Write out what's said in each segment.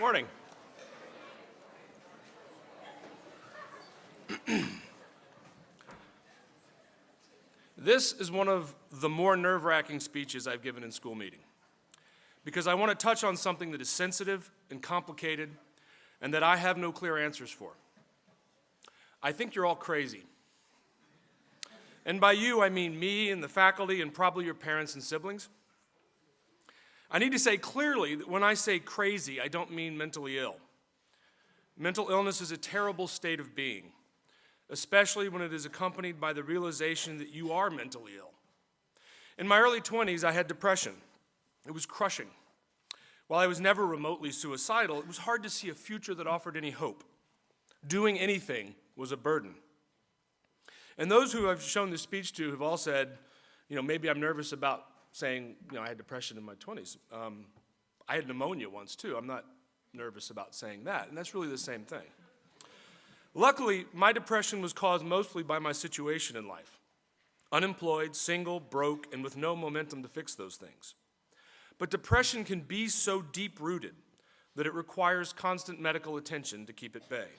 morning. This is one of the more nerve-wracking speeches I've given in school meeting, because I want to touch on something that is sensitive and complicated and that I have no clear answers for. I think you're all crazy. And by you, I mean me and the faculty and probably your parents and siblings. I need to say clearly that when I say crazy, I don't mean mentally ill. Mental illness is a terrible state of being, especially when it is accompanied by the realization that you are mentally ill. In my early 20s, I had depression. It was crushing. While I was never remotely suicidal, it was hard to see a future that offered any hope. Doing anything was a burden. And those who I've shown this speech to have all said, maybe I'm nervous about saying, I had depression in my 20s. I had pneumonia once too. I'm not nervous about saying that, and that's really the same thing. Luckily, my depression was caused mostly by my situation in life. Unemployed, single, broke, and with no momentum to fix those things. But depression can be so deep-rooted that it requires constant medical attention to keep at bay.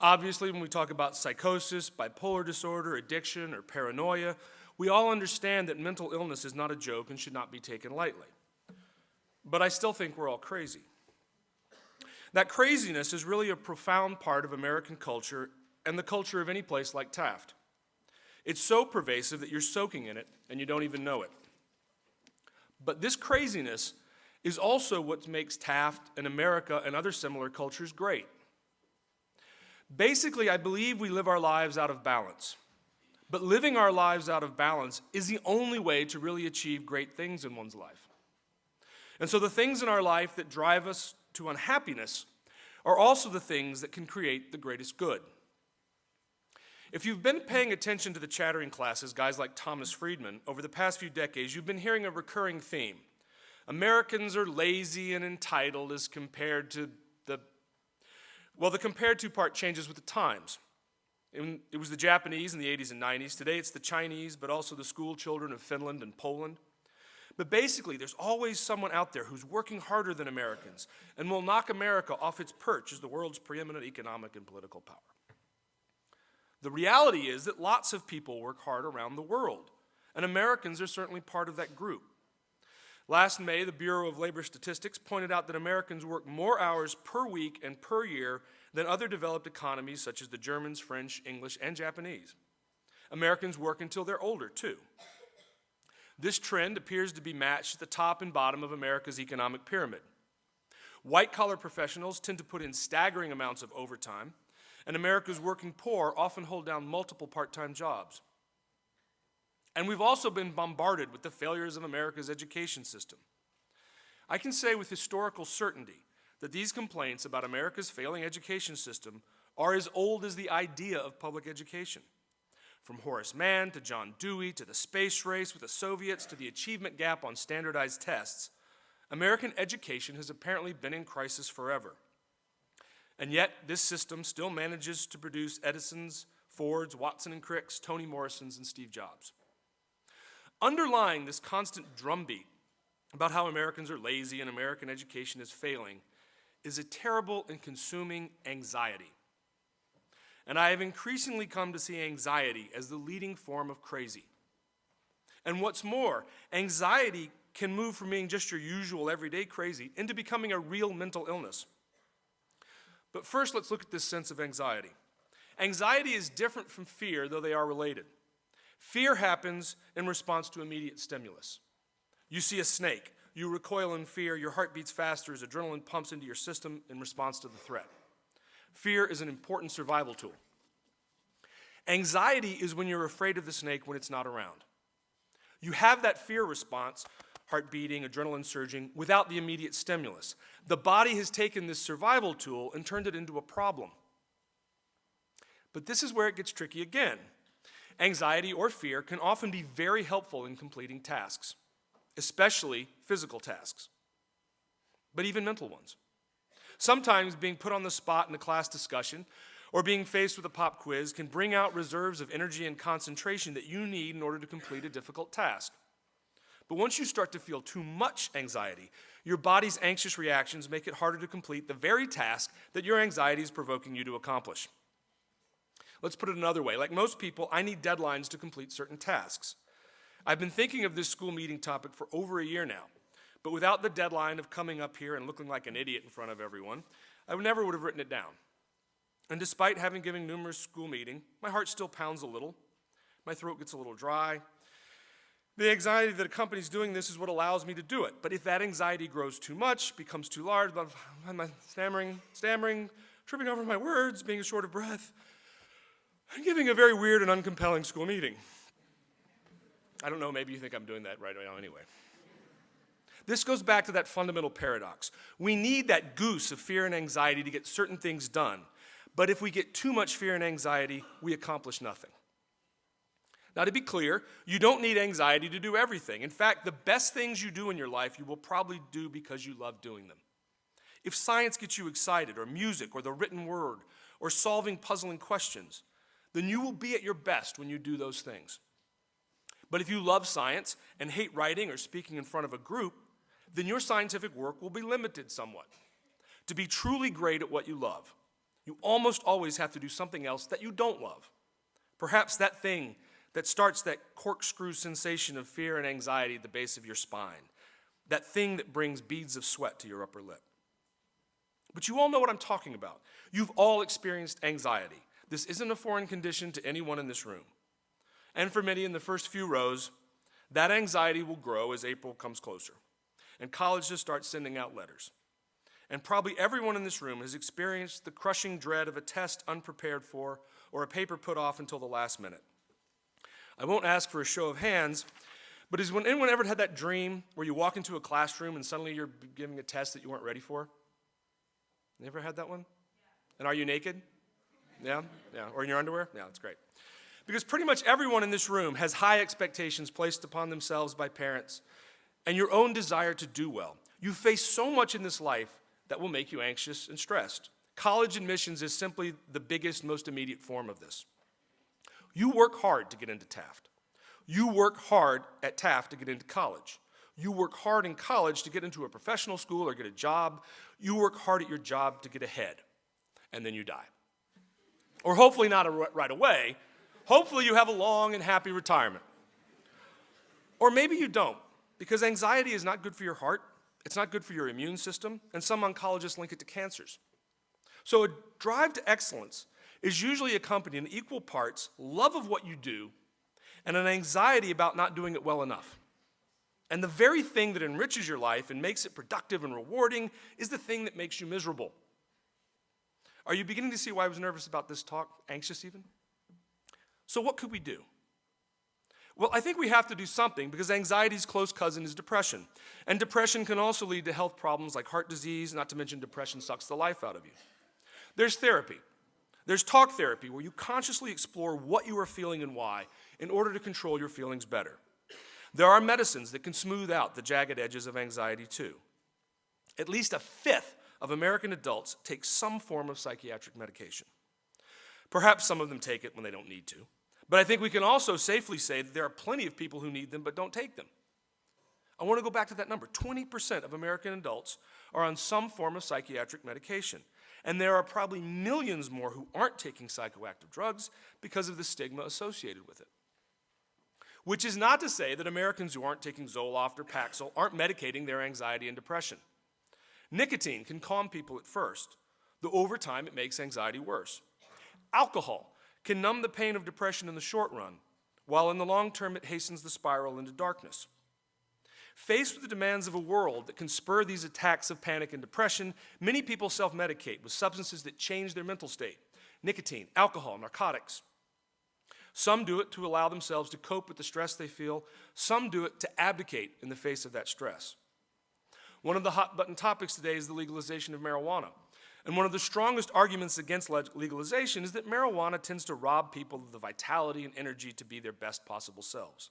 Obviously, when we talk about psychosis, bipolar disorder, addiction, or paranoia, we all understand that mental illness is not a joke and should not be taken lightly. But I still think we're all crazy. That craziness is really a profound part of American culture and the culture of any place like Taft. It's so pervasive that you're soaking in it and you don't even know it. But this craziness is also what makes Taft and America and other similar cultures great. Basically, I believe we live our lives out of balance. But living our lives out of balance is the only way to really achieve great things in one's life. And so the things in our life that drive us to unhappiness are also the things that can create the greatest good. If you've been paying attention to the chattering classes, guys like Thomas Friedman, over the past few decades, you've been hearing a recurring theme. Americans are lazy and entitled as compared to the compared to part changes with the times. It was the Japanese in the 80s and 90s. Today it's the Chinese, but also the school children of Finland and Poland. But basically, there's always someone out there who's working harder than Americans and will knock America off its perch as the world's preeminent economic and political power. The reality is that lots of people work hard around the world, and Americans are certainly part of that group. Last May, the Bureau of Labor Statistics pointed out that Americans work more hours per week and per year than other developed economies such as the Germans, French, English, and Japanese. Americans work until they're older, too. This trend appears to be matched at the top and bottom of America's economic pyramid. White-collar professionals tend to put in staggering amounts of overtime, and America's working poor often hold down multiple part-time jobs. And we've also been bombarded with the failures of America's education system. I can say with historical certainty that these complaints about America's failing education system are as old as the idea of public education. From Horace Mann to John Dewey to the space race with the Soviets to the achievement gap on standardized tests, American education has apparently been in crisis forever. And yet, this system still manages to produce Edisons, Fords, Watson and Cricks, Toni Morrisons, and Steve Jobs. Underlying this constant drumbeat about how Americans are lazy and American education is failing is a terrible and consuming anxiety. And I have increasingly come to see anxiety as the leading form of crazy. And what's more, anxiety can move from being just your usual everyday crazy into becoming a real mental illness. But first, let's look at this sense of anxiety. Anxiety is different from fear, though they are related. Fear happens in response to immediate stimulus. You see a snake, you recoil in fear, your heart beats faster as adrenaline pumps into your system in response to the threat. Fear is an important survival tool. Anxiety is when you're afraid of the snake when it's not around. You have that fear response, heart beating, adrenaline surging, without the immediate stimulus. The body has taken this survival tool and turned it into a problem. But this is where it gets tricky again. Anxiety or fear can often be very helpful in completing tasks, especially physical tasks, but even mental ones. Sometimes being put on the spot in a class discussion or being faced with a pop quiz can bring out reserves of energy and concentration that you need in order to complete a difficult task. But once you start to feel too much anxiety, your body's anxious reactions make it harder to complete the very task that your anxiety is provoking you to accomplish. Let's put it another way. Like most people, I need deadlines to complete certain tasks. I've been thinking of this school meeting topic for over a year now, but without the deadline of coming up here and looking like an idiot in front of everyone, I never would have written it down. And despite having given numerous school meetings, my heart still pounds a little. My throat gets a little dry. The anxiety that accompanies doing this is what allows me to do it. But if that anxiety grows too much, becomes too large, I'm stammering, tripping over my words, being short of breath, I'm giving a very weird and uncompelling school meeting. I don't know, maybe you think I'm doing that right now anyway. This goes back to that fundamental paradox. We need that goose of fear and anxiety to get certain things done. But if we get too much fear and anxiety, we accomplish nothing. Now, to be clear, you don't need anxiety to do everything. In fact, the best things you do in your life, you will probably do because you love doing them. If science gets you excited, or music, or the written word, or solving puzzling questions, then you will be at your best when you do those things. But if you love science and hate writing or speaking in front of a group, then your scientific work will be limited somewhat. To be truly great at what you love, you almost always have to do something else that you don't love. Perhaps that thing that starts that corkscrew sensation of fear and anxiety at the base of your spine, that thing that brings beads of sweat to your upper lip. But you all know what I'm talking about. You've all experienced anxiety. This isn't a foreign condition to anyone in this room. And for many in the first few rows, that anxiety will grow as April comes closer, and colleges start sending out letters. And probably everyone in this room has experienced the crushing dread of a test unprepared for or a paper put off until the last minute. I won't ask for a show of hands, but has anyone ever had that dream where you walk into a classroom and suddenly you're giving a test that you weren't ready for? You ever had that one? Yeah. And are you naked? Yeah? Yeah. Or in your underwear? Yeah, that's great. Because pretty much everyone in this room has high expectations placed upon themselves by parents and your own desire to do well. You face so much in this life that will make you anxious and stressed. College admissions is simply the biggest, most immediate form of this. You work hard to get into Taft. You work hard at Taft to get into college. You work hard in college to get into a professional school or get a job. You work hard at your job to get ahead, and then you die. Or hopefully not right away. Hopefully you have a long and happy retirement. Or maybe you don't, because anxiety is not good for your heart, it's not good for your immune system, and some oncologists link it to cancers. So a drive to excellence is usually accompanied in equal parts love of what you do and an anxiety about not doing it well enough. And the very thing that enriches your life and makes it productive and rewarding is the thing that makes you miserable. Are you beginning to see why I was nervous about this talk, anxious even? So what could we do? Well, I think we have to do something because anxiety's close cousin is depression. And depression can also lead to health problems like heart disease, not to mention depression sucks the life out of you. There's therapy. There's talk therapy where you consciously explore what you are feeling and why in order to control your feelings better. There are medicines that can smooth out the jagged edges of anxiety too. At least a fifth of American adults take some form of psychiatric medication. Perhaps some of them take it when they don't need to. But I think we can also safely say that there are plenty of people who need them but don't take them. I want to go back to that number. 20% of American adults are on some form of psychiatric medication. And there are probably millions more who aren't taking psychoactive drugs because of the stigma associated with it. Which is not to say that Americans who aren't taking Zoloft or Paxil aren't medicating their anxiety and depression. Nicotine can calm people at first, though over time it makes anxiety worse. Alcohol can numb the pain of depression in the short run, while in the long term it hastens the spiral into darkness. Faced with the demands of a world that can spur these attacks of panic and depression, many people self-medicate with substances that change their mental state: nicotine, alcohol, narcotics. Some do it to allow themselves to cope with the stress they feel. Some do it to abdicate in the face of that stress. One of the hot-button topics today is the legalization of marijuana. And one of the strongest arguments against legalization is that marijuana tends to rob people of the vitality and energy to be their best possible selves.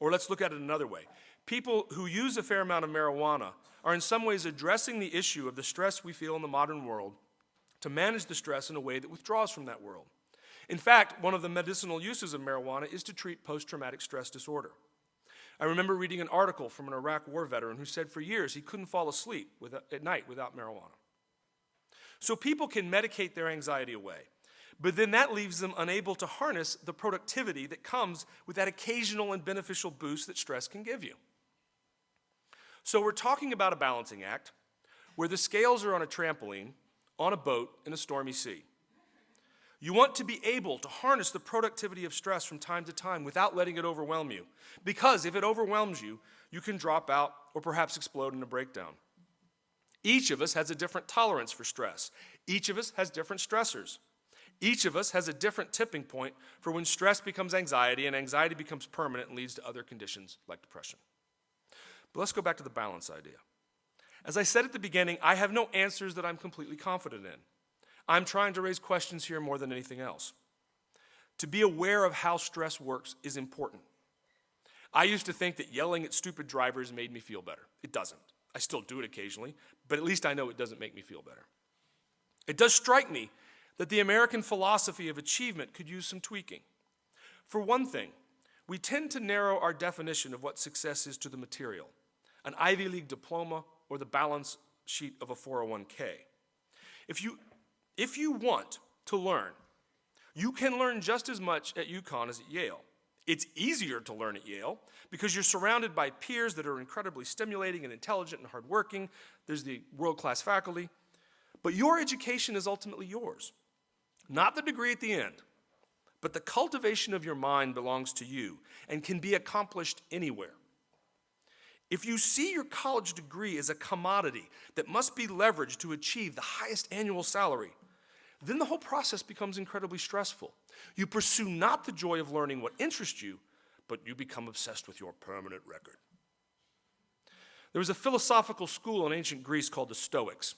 Or let's look at it another way. People who use a fair amount of marijuana are in some ways addressing the issue of the stress we feel in the modern world to manage the stress in a way that withdraws from that world. In fact, one of the medicinal uses of marijuana is to treat post-traumatic stress disorder. I remember reading an article from an Iraq war veteran who said for years he couldn't fall asleep at night without marijuana. So people can medicate their anxiety away, but then that leaves them unable to harness the productivity that comes with that occasional and beneficial boost that stress can give you. So we're talking about a balancing act where the scales are on a trampoline, on a boat, in a stormy sea. You want to be able to harness the productivity of stress from time to time without letting it overwhelm you. Because if it overwhelms you, you can drop out or perhaps explode in a breakdown. Each of us has a different tolerance for stress. Each of us has different stressors. Each of us has a different tipping point for when stress becomes anxiety and anxiety becomes permanent and leads to other conditions like depression. But let's go back to the balance idea. As I said at the beginning, I have no answers that I'm completely confident in. I'm trying to raise questions here more than anything else. To be aware of how stress works is important. I used to think that yelling at stupid drivers made me feel better. It doesn't. I still do it occasionally, but at least I know it doesn't make me feel better. It does strike me that the American philosophy of achievement could use some tweaking. For one thing, we tend to narrow our definition of what success is to the material, an Ivy League diploma or the balance sheet of a 401k. If you want to learn, you can learn just as much at UConn as at Yale. It's easier to learn at Yale because you're surrounded by peers that are incredibly stimulating and intelligent and hardworking. There's the world-class faculty. But your education is ultimately yours. Not the degree at the end, but the cultivation of your mind belongs to you and can be accomplished anywhere. If you see your college degree as a commodity that must be leveraged to achieve the highest annual salary, then the whole process becomes incredibly stressful. You pursue not the joy of learning what interests you, but you become obsessed with your permanent record. There was a philosophical school in ancient Greece called the Stoics.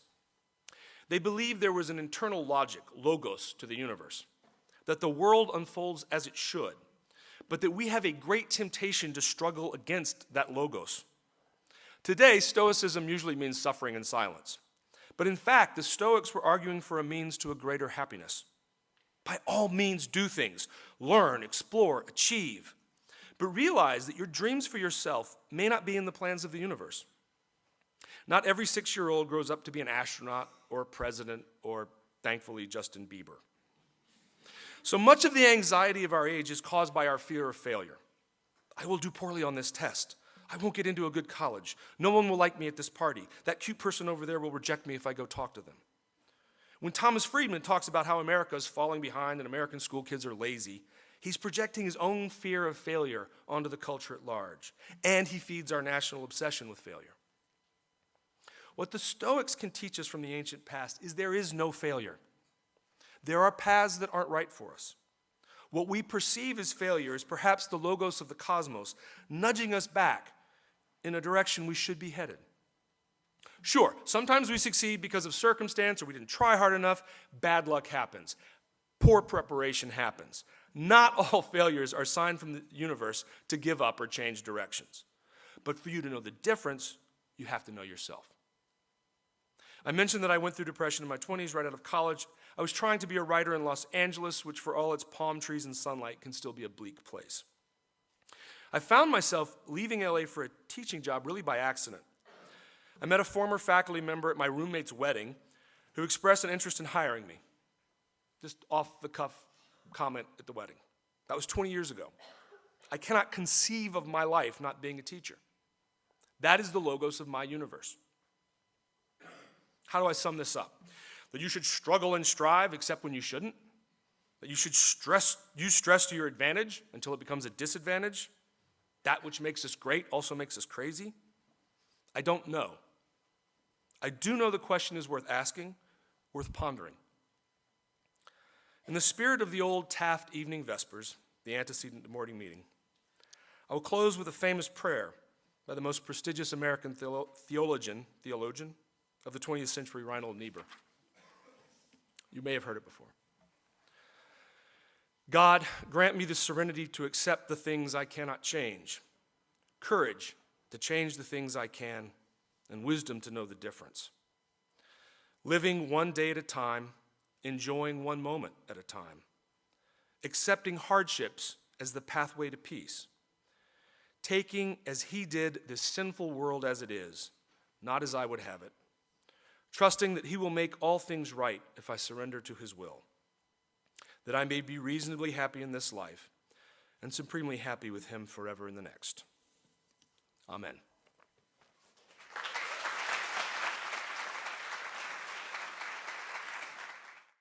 They believed there was an internal logic, logos, to the universe, that the world unfolds as it should, but that we have a great temptation to struggle against that logos. Today, Stoicism usually means suffering and silence. But in fact, the Stoics were arguing for a means to a greater happiness. By all means, do things. Learn, explore, achieve. But realize that your dreams for yourself may not be in the plans of the universe. Not every 6-year-old grows up to be an astronaut or a president or, thankfully, Justin Bieber. So much of the anxiety of our age is caused by our fear of failure. I will do poorly on this test. I won't get into a good college. No one will like me at this party. That cute person over there will reject me if I go talk to them. When Thomas Friedman talks about how America is falling behind and American school kids are lazy, he's projecting his own fear of failure onto the culture at large. And he feeds our national obsession with failure. What the Stoics can teach us from the ancient past is there is no failure. There are paths that aren't right for us. What we perceive as failure is perhaps the logos of the cosmos nudging us back in a direction we should be headed. Sure, sometimes we succeed because of circumstance or we didn't try hard enough. Bad luck happens. Poor preparation happens. Not all failures are signs from the universe to give up or change directions. But for you to know the difference, you have to know yourself. I mentioned that I went through depression in my 20s right out of college. I was trying to be a writer in Los Angeles, which for all its palm trees and sunlight can still be a bleak place. I found myself leaving LA for a teaching job really by accident. I met a former faculty member at my roommate's wedding who expressed an interest in hiring me. Just off-the-cuff comment at the wedding. That was 20 years ago. I cannot conceive of my life not being a teacher. That is the logos of my universe. How do I sum this up? That you should struggle and strive except when you shouldn't? That you should use stress to your advantage until it becomes a disadvantage? That which makes us great also makes us crazy? I don't know. I do know the question is worth asking, worth pondering. In the spirit of the old Taft evening vespers, the antecedent to morning meeting, I will close with a famous prayer by the most prestigious American theologian of the 20th century, Reinhold Niebuhr. You may have heard it before. God, grant me the serenity to accept the things I cannot change, courage to change the things I can, and wisdom to know the difference. Living one day at a time, enjoying one moment at a time, accepting hardships as the pathway to peace, taking as he did this sinful world as it is, not as I would have it, trusting that he will make all things right if I surrender to his will, that I may be reasonably happy in this life and supremely happy with him forever in the next. Amen.